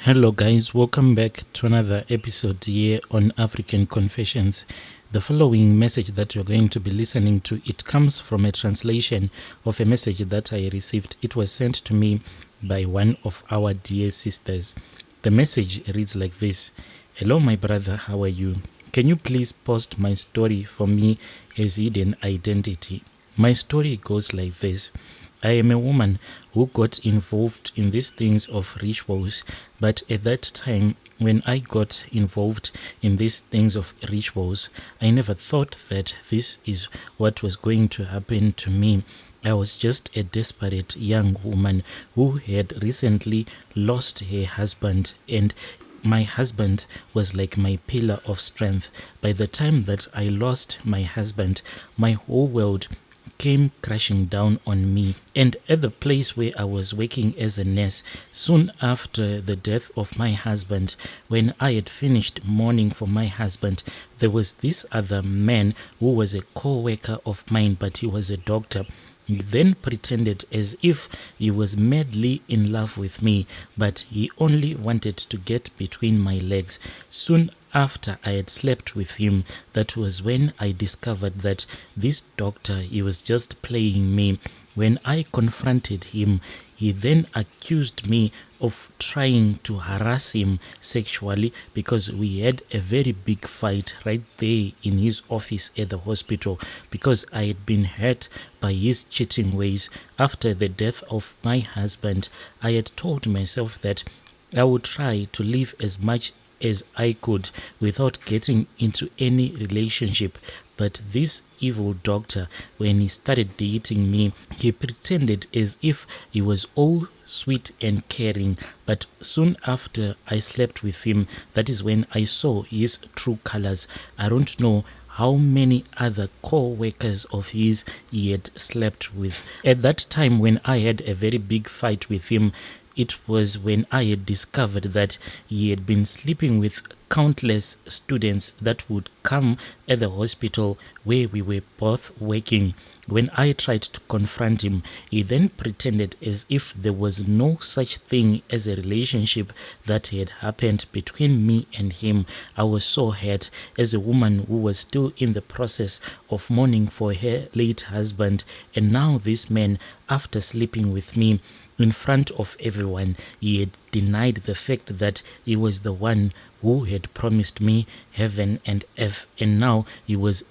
Hello guys, welcome back to another episode here on African Confessions. The following message that you're going to be listening to, it comes from a translation of a message that I received. It was sent to me by one of our dear sisters. The message reads like this. Hello my brother, how are you? Can you please post my story for me as hidden identity? My story goes like this. I am a woman who got involved in these things of rituals, but at that time when I got involved in these things of rituals, I never thought that this is what was going to happen to me. I was just a desperate young woman who had recently lost her husband, and my husband was like my pillar of strength. By the time that I lost my husband, my whole world came crashing down on me. And at the place where I was working as a nurse, soon after the death of my husband, when I had finished mourning for my husband, there was this other man who was a co-worker of mine, but he was a doctor. He then pretended as if he was madly in love with me, but he only wanted to get between my legs. Soon after I had slept with him, that was when I discovered that this doctor, he was just playing me. When I confronted him, he then accused me of trying to harass him sexually because we had a very big fight right there in his office at the hospital because I had been hurt by his cheating ways. After the death of my husband, I had told myself that I would try to live as much as I could without getting into any relationship. But this evil doctor, when he started dating me, he pretended as if he was all sweet and caring. But soon after I slept with him, that is when I saw his true colors. I don't know how many other co-workers of his he had slept with. At that time when I had a very big fight with him, it was when I had discovered that he had been sleeping with countless students that would come at the hospital where we were both working. When I tried to confront him, he then pretended as if there was no such thing as a relationship that had happened between me and him. I was so hurt as a woman who was still in the process of mourning for her late husband, and now this man, after sleeping with me, in front of everyone, he had denied the fact that he was the one who had promised me heaven and earth, and now he was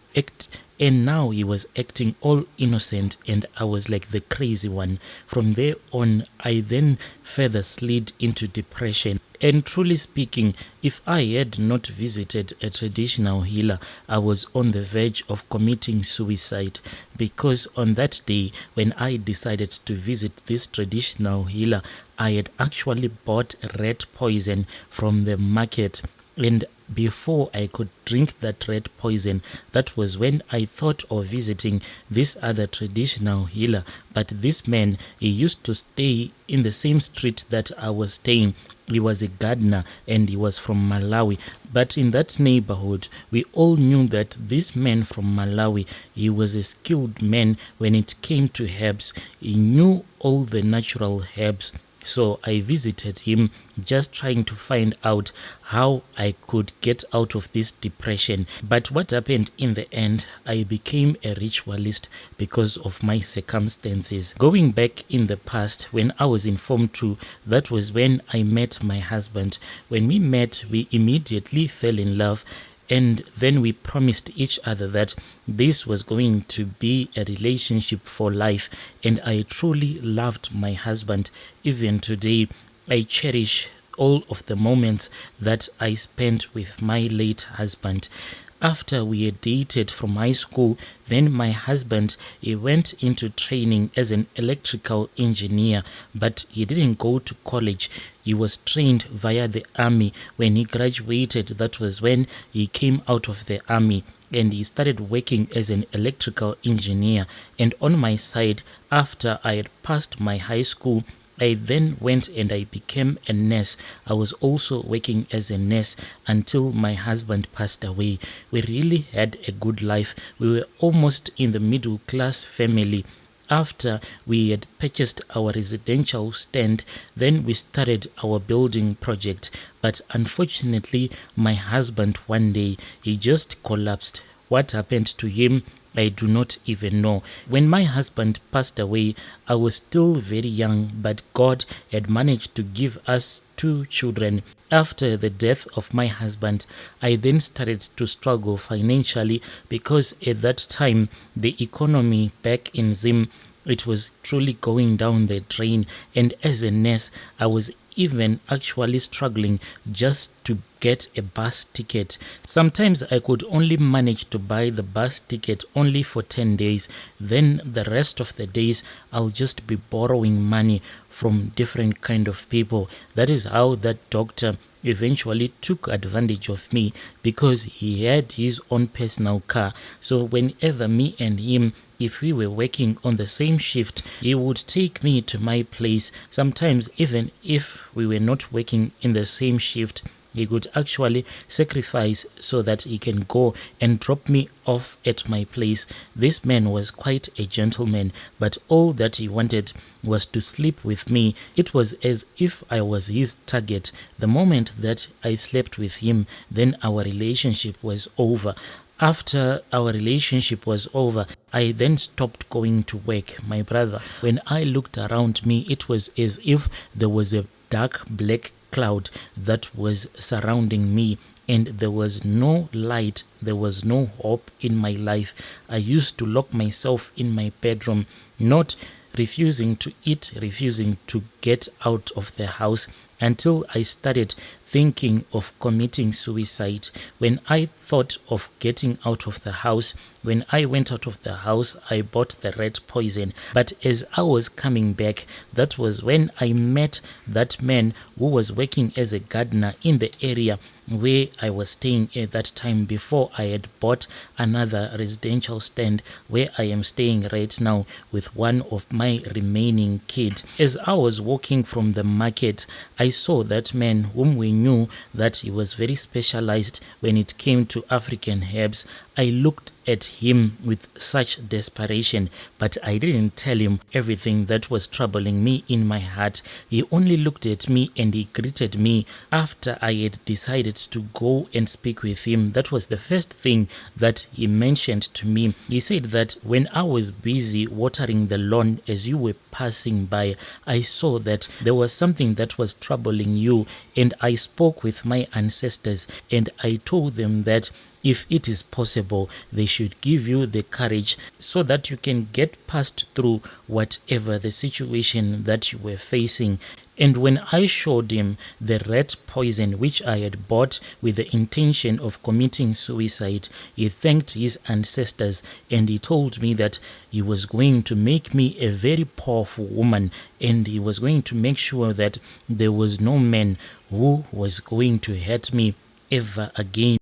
acting all innocent, and I was like the crazy one. From there on, I then further slid into depression. And truly speaking, if I had not visited a traditional healer, I was on the verge of committing suicide, because on that day when I decided to visit this traditional healer, I had actually bought rat poison from the market, and before I could drink that red poison, that was when I thought of visiting this other traditional healer. But this man, he used to stay in the same street that I was staying. He was a gardener and he was from Malawi. But in that neighborhood, we all knew that this man from Malawi, he was a skilled man when it came to herbs. He knew all the natural herbs. So I visited him just trying to find out how I could get out of this depression. But what happened in the end, I became a ritualist because of my circumstances. Going back in the past, when I was in Form 2, that was when I met my husband. When we met, we immediately fell in love. And then we promised each other that this was going to be a relationship for life. And I truly loved my husband. Even today, I cherish all of the moments that I spent with my late husband. After we had dated from high school, then my husband, he went into training as an electrical engineer, but he didn't go to college. He was trained via the army. When he graduated, that was when he came out of the army and he started working as an electrical engineer. And on my side, after I had passed my high school, I then went and I became a nurse. I was also working as a nurse until my husband passed away. We really had a good life. We were almost in the middle class family. after we had purchased our residential stand, then we started our building project. But unfortunately, my husband one day, he just collapsed. What happened to him, I do not even know. When my husband passed away, I was still very young, but God had managed to give us 2 children. After the death of my husband, I then started to struggle financially because at that time, the economy back in Zim, it was truly going down the drain. And as a nurse, I was even actually struggling just to get a bus ticket. Sometimes I could only manage to buy the bus ticket only for 10 days. Then the rest of the days, I'll just be borrowing money from different kind of people. That is how that doctor eventually took advantage of me, because he had his own personal car. So whenever me and him, if we were working on the same shift, he would take me to my place. Sometimes even if we were not working in the same shift, he could actually sacrifice so that he can go and drop me off at my place. This man was quite a gentleman, but all that he wanted was to sleep with me. It was as if I was his target. The moment that I slept with him, then our relationship was over. After our relationship was over, I then stopped going to work, my brother. When I looked around me, it was as if there was a dark black cloud that was surrounding me, and there was no light, there was no hope in my life. I used to lock myself in my bedroom, not refusing to eat, refusing to get out of the house, until I started thinking of committing suicide. When I thought of getting out of the house, when I went out of the house, I bought the rat poison. But as I was coming back, that was when I met that man who was working as a gardener in the area where I was staying at that time, before I had bought another residential stand where I am staying right now with one of my remaining kids. As I was walking from the market, I saw that man whom we knew that he was very specialized when it came to African herbs. I looked at him with such desperation, but I didn't tell him everything that was troubling me in my heart. He only looked at me and he greeted me after I had decided to go and speak with him. That was the first thing that he mentioned to me. He said that when I was busy watering the lawn as you were passing by, I saw that there was something that was troubling you, and I spoke with my ancestors and I told them that if it is possible, they should give you the courage so that you can get past through whatever the situation that you were facing. And when I showed him the rat poison which I had bought with the intention of committing suicide, he thanked his ancestors and he told me that he was going to make me a very powerful woman, and he was going to make sure that there was no man who was going to hurt me ever again.